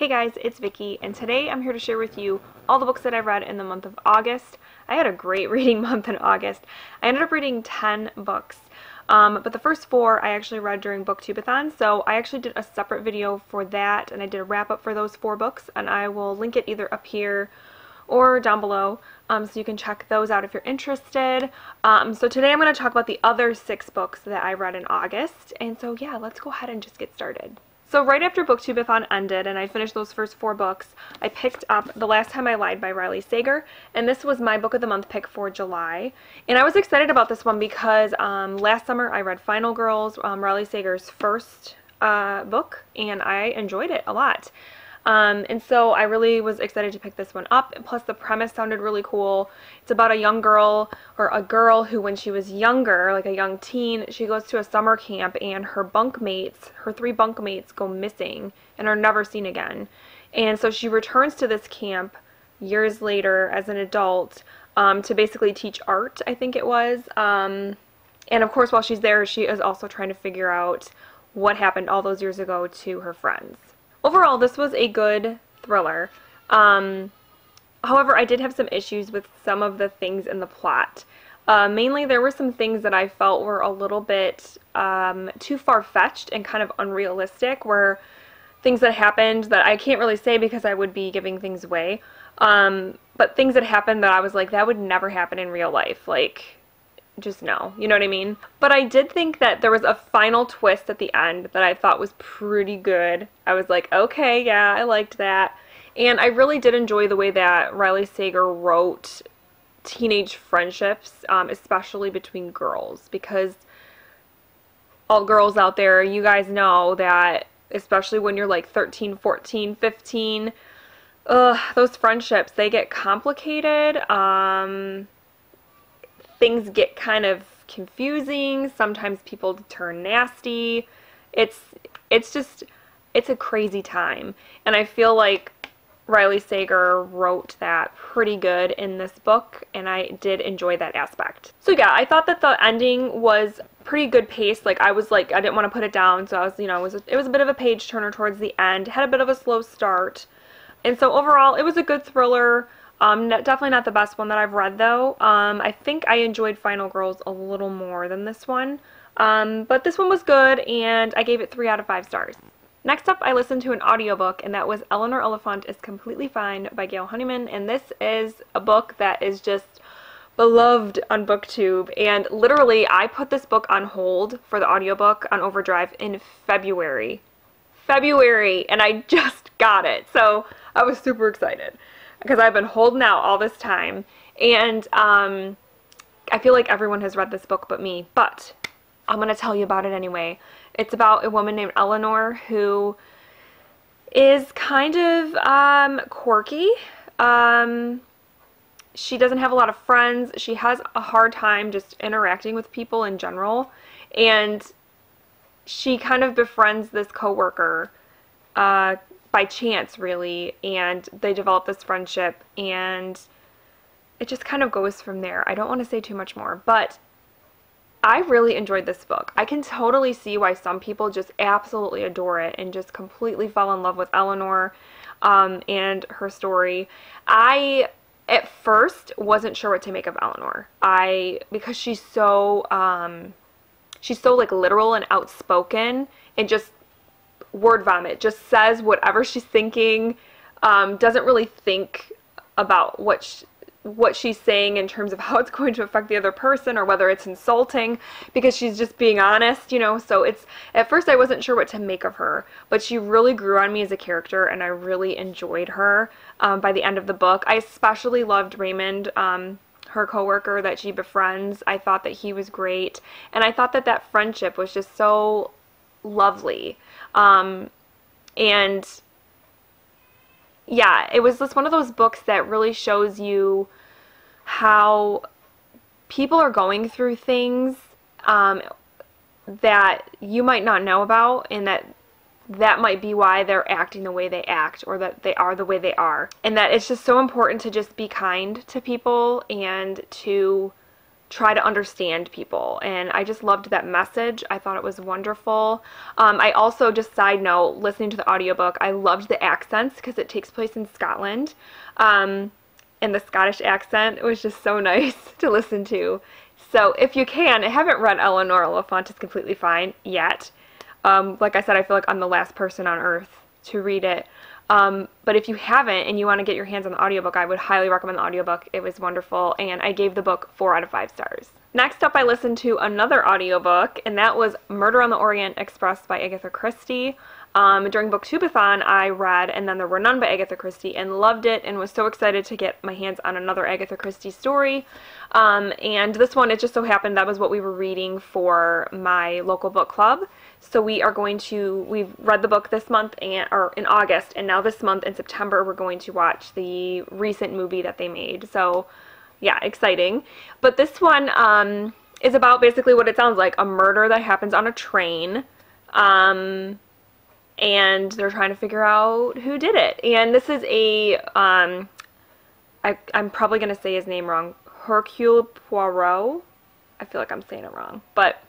Hey guys, it's Vicky, and today I'm here to share with you all the books that I've read in the month of August. I had a great reading month in August. I ended up reading 10 books, but the first 4 I actually read during Booktubeathon, so I actually did a separate video for that, and I did a wrap-up for those 4 books, and I will link it either up here or down below, so you can check those out if you're interested. So today I'm going to talk about the other 6 books that I read in August, and so yeah, let's go ahead and just get started. So right after Booktubeathon ended and I finished those first 4 books, I picked up The Last Time I Lied by Riley Sager, and this was my book of the month pick for July. And I was excited about this one because last summer I read Final Girls, Riley Sager's first book, and I enjoyed it a lot. And so I really was excited to pick this one up, and plus the premise sounded really cool. It's about a young girl, or a girl who when she was younger, like a young teen, she goes to a summer camp and her bunkmates, her 3 bunkmates go missing and are never seen again. And so she returns to this camp years later as an adult to basically teach art, I think it was. And of course while she's there she is also trying to figure out what happened all those years ago to her friends. Overall, this was a good thriller. However, I did have some issues with some of the things in the plot. Mainly, there were some things that I felt were a little bit too far-fetched and kind of unrealistic, where things that happened that I can't really say because I would be giving things away, but things that happened that I was like, that would never happen in real life. Like, just no, you know what I mean? But I did think that there was a final twist at the end that I thought was pretty good. I was like, okay, yeah, I liked that. And I really did enjoy the way that Riley Sager wrote teenage friendships, especially between girls, because all girls out there, you guys know that, especially when you're like 13, 14, 15, those friendships, they get complicated. Things get kind of confusing. Sometimes people turn nasty. It's a crazy time. And I feel like Riley Sager wrote that pretty good in this book, and I did enjoy that aspect. So yeah, I thought that the ending was pretty good pace. Like, I didn't want to put it down, so I was, it was a bit of a page turner towards the end. Had a bit of a slow start. And so overall, it was a good thriller. Definitely not the best one that I've read, though. I think I enjoyed Final Girls a little more than this one. But this one was good, and I gave it 3 out of 5 stars. Next up, I listened to an audiobook, and that was Eleanor Oliphant is Completely Fine by Gail Honeyman, and this is a book that is just beloved on BookTube, and literally, I put this book on hold for the audiobook on Overdrive in February, and I just got it, so I was super excited, because I've been holding out all this time, and I feel like everyone has read this book but me, but I'm going to tell you about it anyway. It's about a woman named Eleanor who is kind of quirky. She doesn't have a lot of friends. She has a hard time just interacting with people in general, and she kind of befriends this coworker by chance, really, and they develop this friendship, and it just kind of goes from there. I don't want to say too much more, but I really enjoyed this book. I can totally see why some people just absolutely adore it and just completely fall in love with Eleanor and her story. I, at first, wasn't sure what to make of Eleanor. Because she's so like literal and outspoken and just word vomit, just says whatever she's thinking, doesn't really think about what she's saying in terms of how it's going to affect the other person or whether it's insulting, because she's just being honest, so at first I wasn't sure what to make of her, but she really grew on me as a character, and I really enjoyed her by the end of the book. I especially loved Raymond, her coworker that she befriends. I thought that he was great, and I thought that that friendship was just so lovely. And yeah, it was just one of those books that really shows you how people are going through things that you might not know about, and that might be why they're acting the way they act, or that they are the way they are. And that it's just so important to just be kind to people and to try to understand people, and I just loved that message. I thought it was wonderful. I also, just side note, listening to the audiobook, I loved the accents because it takes place in Scotland, and the Scottish accent was just so nice to listen to. So if you can, I haven't read Eleanor Oliphant is Completely Fine yet. Like I said, I feel like I'm the last person on earth to read it. But if you haven't and you want to get your hands on the audiobook, I would highly recommend the audiobook. It was wonderful, and I gave the book 4 out of 5 stars. Next up, I listened to another audiobook, and that was Murder on the Orient Express by Agatha Christie. During Booktubeathon, I read And Then There Were None by Agatha Christie and loved it, and was so excited to get my hands on another Agatha Christie story. And this one, it just so happened that was what we were reading for my local book club. So we've read the book this month, or in August, and now this month in September we're going to watch the recent movie that they made. So yeah, exciting. But this one is about basically what it sounds like, a murder that happens on a train. And they're trying to figure out who did it. And this is I'm probably going to say his name wrong, Hercule Poirot. I feel like I'm saying it wrong. But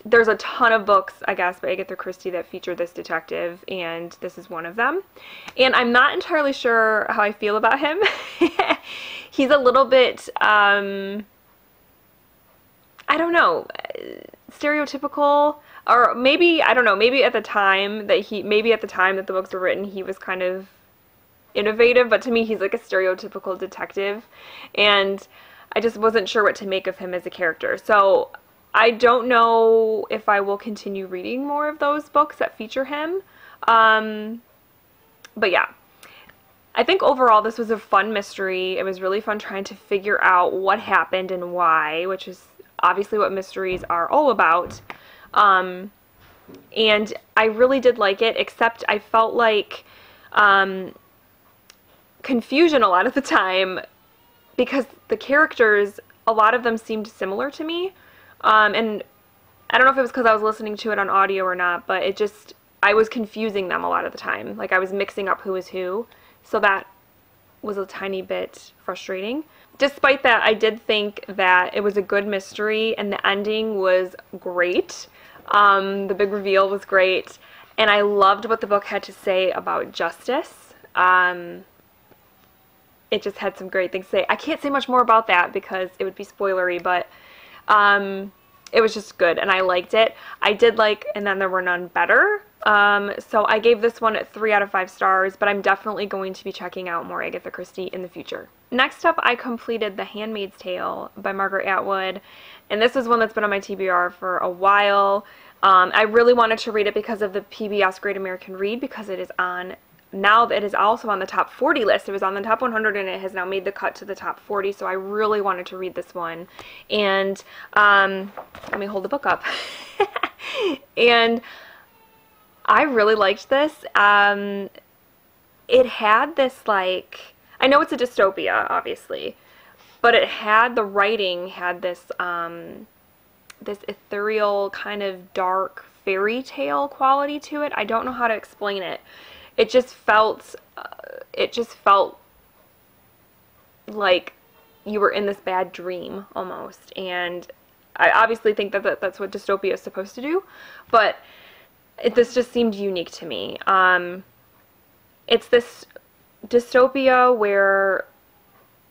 there's a ton of books, I guess, by Agatha Christie that feature this detective, and this is one of them. And I'm not entirely sure how I feel about him. He's a little bit, I don't know, stereotypical, or maybe, I don't know, maybe at the time that the books were written, he was kind of innovative, but to me, he's like a stereotypical detective, and I just wasn't sure what to make of him as a character. So I don't know if I will continue reading more of those books that feature him, but yeah. I think overall this was a fun mystery. It was really fun trying to figure out what happened and why, which is obviously what mysteries are all about. And I really did like it, except I felt like confusion a lot of the time because the characters, a lot of them seemed similar to me. And I don't know if it was because I was listening to it on audio or not, but I was confusing them a lot of the time. Like I was mixing up who was who. So that was a tiny bit frustrating. Despite that, I did think that it was a good mystery and the ending was great. The big reveal was great. And I loved what the book had to say about justice. It just had some great things to say. I can't say much more about that because it would be spoilery, but it was just good and I liked it. I did like And Then There Were None better. So I gave this one 3 out of 5 stars, but I'm definitely going to be checking out more Agatha Christie in the future. Next up, I completed The Handmaid's Tale by Margaret Atwood, and this is one that's been on my TBR for a while. I really wanted to read it because of the PBS Great American Read, because it is on, now it is also on the top 40 list. It was on the top 100 and it has now made the cut to the top 40, so I really wanted to read this one. And let me hold the book up. And I really liked this. It had this, like, I know it's a dystopia, obviously, but the writing had this, this ethereal kind of dark fairy tale quality to it. I don't know how to explain it. It just felt like you were in this bad dream almost. And I obviously think that that's what dystopia is supposed to do, but this just seemed unique to me. It's this dystopia where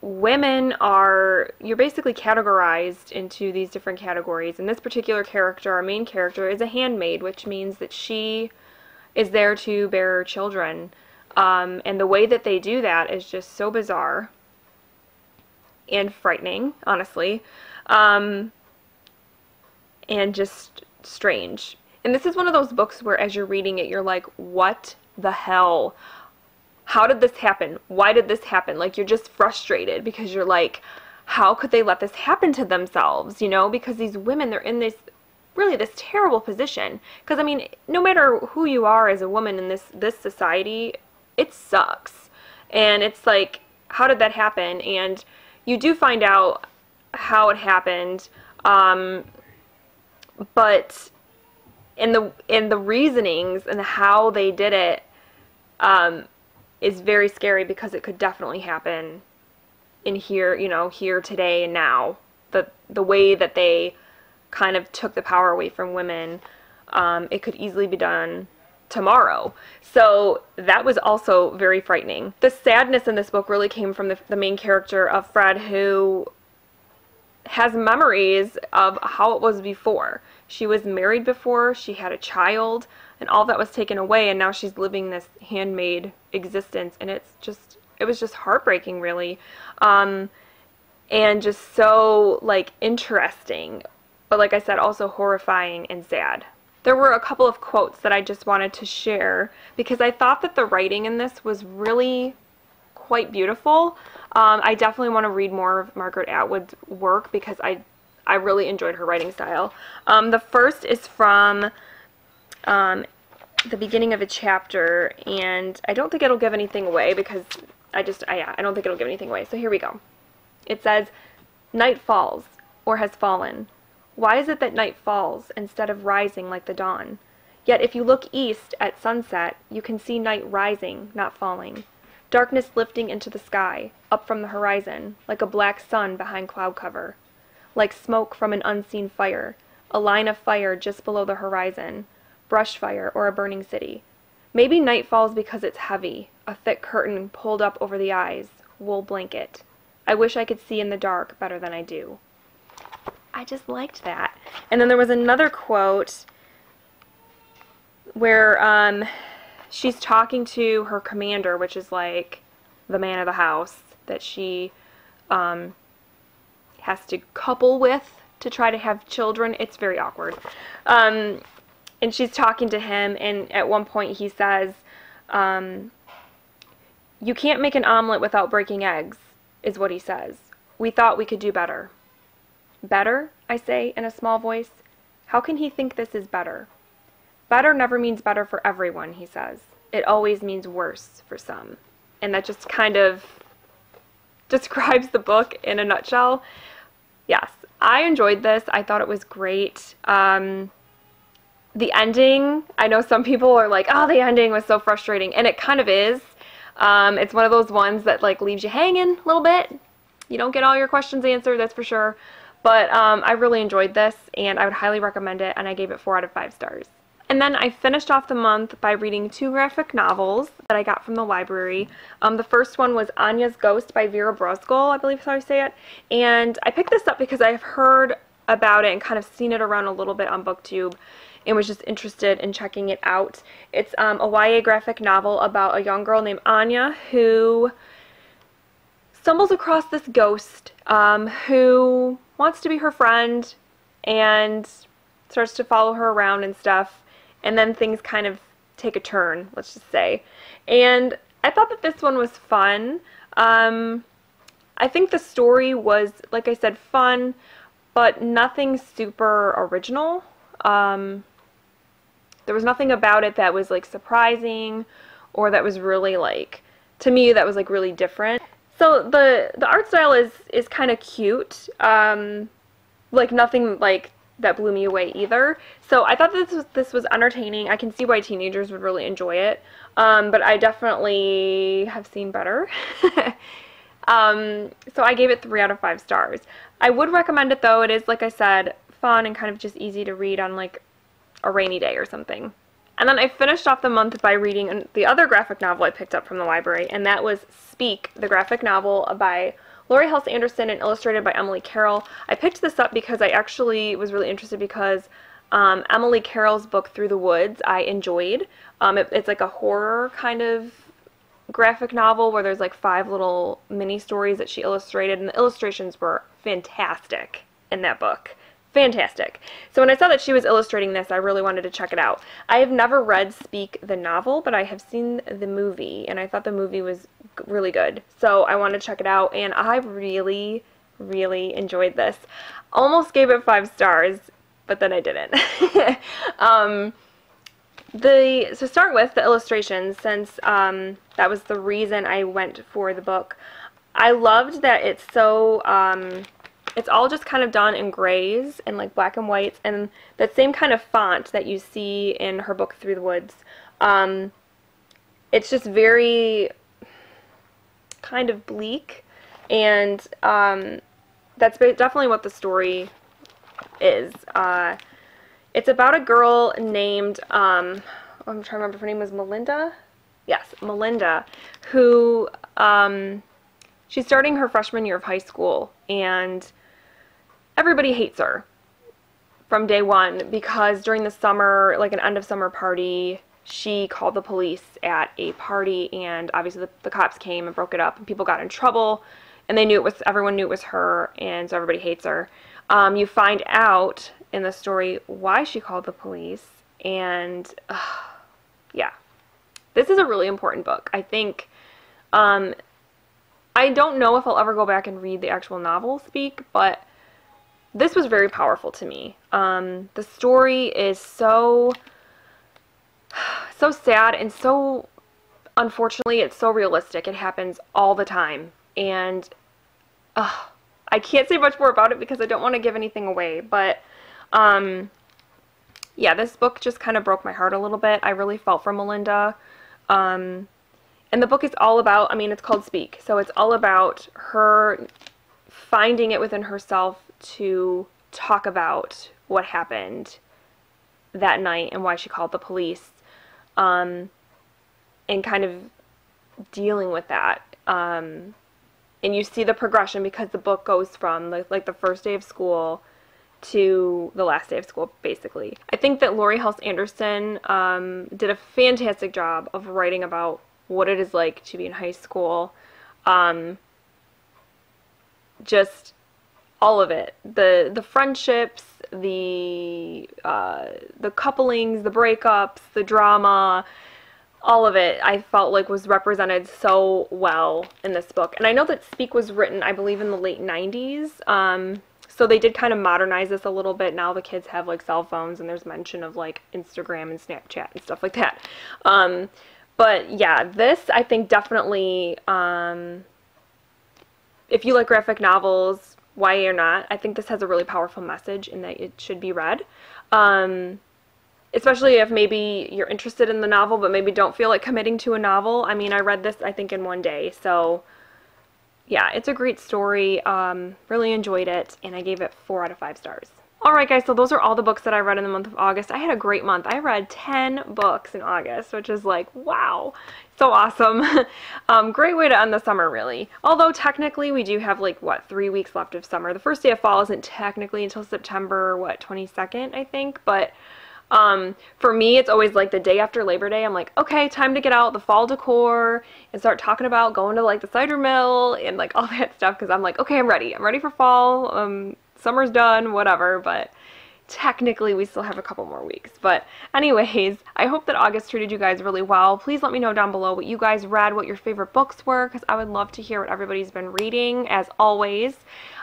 you're basically categorized into these different categories. And this particular character, our main character, is a handmaid, which means that she is there to bear children. And the way that they do that is just so bizarre and frightening, honestly, and just strange. And this is one of those books where as you're reading it, you're like, what the hell? How did this happen? Why did this happen? Like, you're just frustrated because you're like, how could they let this happen to themselves? You know, because these women, they're in this terrible position. Because, I mean, no matter who you are as a woman in this society, it sucks. And it's like, how did that happen? And you do find out how it happened, but in the reasonings and how they did it is very scary, because it could definitely happen in here, you know, here, today, and now. the way that they kind of took the power away from women, it could easily be done tomorrow. So that was also very frightening. The sadness in this book really came from the main character of Fred, who has memories of how it was before. She was married before, she had a child, and all that was taken away, and now she's living this handmade existence, and it was just heartbreaking, really, and just so, like, interesting, but like I said, also horrifying and sad. There were a couple of quotes that I just wanted to share because I thought that the writing in this was really quite beautiful. I definitely want to read more of Margaret Atwood's work because I really enjoyed her writing style. The first is from the beginning of a chapter, and I don't think it'll give anything away because I don't think it'll give anything away. So here we go. It says, "Night falls, or has fallen. Why is it that night falls instead of rising like the dawn? Yet if you look east at sunset, you can see night rising, not falling. Darkness lifting into the sky, up from the horizon, like a black sun behind cloud cover. Like smoke from an unseen fire, a line of fire just below the horizon, brush fire or a burning city. Maybe night falls because it's heavy, a thick curtain pulled up over the eyes, wool blanket. I wish I could see in the dark better than I do." I just liked that. And then there was another quote where she's talking to her commander, which is like the man of the house that she has to couple with to try to have children. It's very awkward. And she's talking to him, and at one point he says, "You can't make an omelet without breaking eggs," is what he says. "We thought we could do better." "Better?" I say in a small voice. "How can he think this is better?" "Better never means better for everyone," he says. "It always means worse for some." And that just kind of describes the book in a nutshell. Yes, I enjoyed this. I thought it was great. The ending, I know some people are like, "Oh, the ending was so frustrating," and it kind of is. It's one of those ones that like leaves you hanging a little bit. You don't get all your questions answered, that's for sure. But I really enjoyed this, and I would highly recommend it, and I gave it 4 out of 5 stars. And then I finished off the month by reading 2 graphic novels that I got from the library. The first one was Anya's Ghost by Vera Brosgol, I believe is how I say it. And I picked this up because I've heard about it and kind of seen it around a little bit on Booktube and was just interested in checking it out. It's a YA graphic novel about a young girl named Anya who stumbles across this ghost who wants to be her friend and starts to follow her around and stuff, and then things kind of take a turn, let's just say. And I thought that this one was fun. I think the story was, like I said, fun, but nothing super original. There was nothing about it that was like surprising or that was really like, to me, that was like really different. So the art style is kind of cute, like nothing like that blew me away either. So I thought this was entertaining. I can see why teenagers would really enjoy it, but I definitely have seen better. So I gave it 3 out of 5 stars. I would recommend it though. It is, like I said, fun and kind of just easy to read on like a rainy day or something. And then I finished off the month by reading the other graphic novel I picked up from the library, and that was Speak, the graphic novel by Laurie Halse Anderson and illustrated by Emily Carroll. I picked this up because I actually was really interested because Emily Carroll's book Through the Woods I enjoyed. It's like a horror kind of graphic novel where there's like 5 little mini stories that she illustrated, and the illustrations were fantastic in that book. Fantastic. So when I saw that she was illustrating this, I really wanted to check it out. I have never read Speak the novel, but I have seen the movie, and I thought the movie was really good. So I wanted to check it out, and I really, really enjoyed this. Almost gave it 5 stars, but then I didn't. To start with, the illustrations, since that was the reason I went for the book, I loved that it's so... it's all just kind of done in grays and like black and whites, and that same kind of font that you see in her book Through the Woods. It's just very kind of bleak, and that's definitely what the story is. It's about a girl named, I'm trying to remember if her name was Melinda? Yes, Melinda, who, she's starting her freshman year of high school, and everybody hates her from day one because during the summer, like an end of summer party, she called the police at a party, and obviously the cops came and broke it up, and people got in trouble, and everyone knew it was her, and so everybody hates her. You find out in the story why she called the police, and yeah, this is a really important book. I think, I don't know if I'll ever go back and read the actual novel Speak, but this was very powerful to me. The story is so sad, and so, unfortunately, it's so realistic. It happens all the time, and I can't say much more about it because I don't want to give anything away, but yeah, this book just kind of broke my heart a little bit. I really felt for Melinda, and the book is all about, I mean, it's called Speak, so it's all about her finding it within herself to talk about what happened that night and why she called the police, and kind of dealing with that. And you see the progression because the book goes from like the first day of school to the last day of school, basically. I think that Laurie Halse Anderson did a fantastic job of writing about what it is like to be in high school. Just all of it. The friendships, the couplings, the breakups, the drama, all of it I felt like was represented so well in this book. And I know that Speak was written, I believe, in the late 90s. So they did kind of modernize this a little bit. Now the kids have like cell phones, and there's mention of like Instagram and Snapchat and stuff like that. But yeah, this I think definitely, if you like graphic novels, YA or not, I think this has a really powerful message in that it should be read. Especially if maybe you're interested in the novel, but maybe don't feel like committing to a novel. I mean, I read this, I think, in one day. So, yeah, it's a great story. Really enjoyed it, and I gave it 4 out of 5 stars. Alright guys, so those are all the books that I read in the month of August. I had a great month. I read 10 books in August, which is like, wow, so awesome. Great way to end the summer, really. Although technically we do have like, what, 3 weeks left of summer. The first day of fall isn't technically until September, what, 22nd, I think, but for me, it's always like the day after Labor Day. I'm like, okay, time to get out the fall decor and start talking about going to like the cider mill and like all that stuff, because I'm like, okay, I'm ready. I'm ready for fall. Summer's done, whatever, but technically we still have a couple more weeks. But anyways, I hope that August treated you guys really well. Please let me know down below what you guys read, what your favorite books were, because I would love to hear what everybody's been reading, as always.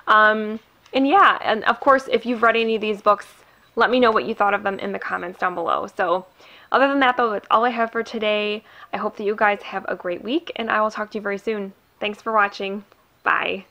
And yeah, and of course, if you've read any of these books, let me know what you thought of them in the comments down below. So other than that, though, that's all I have for today. I hope that you guys have a great week, and I will talk to you very soon. Thanks for watching. Bye.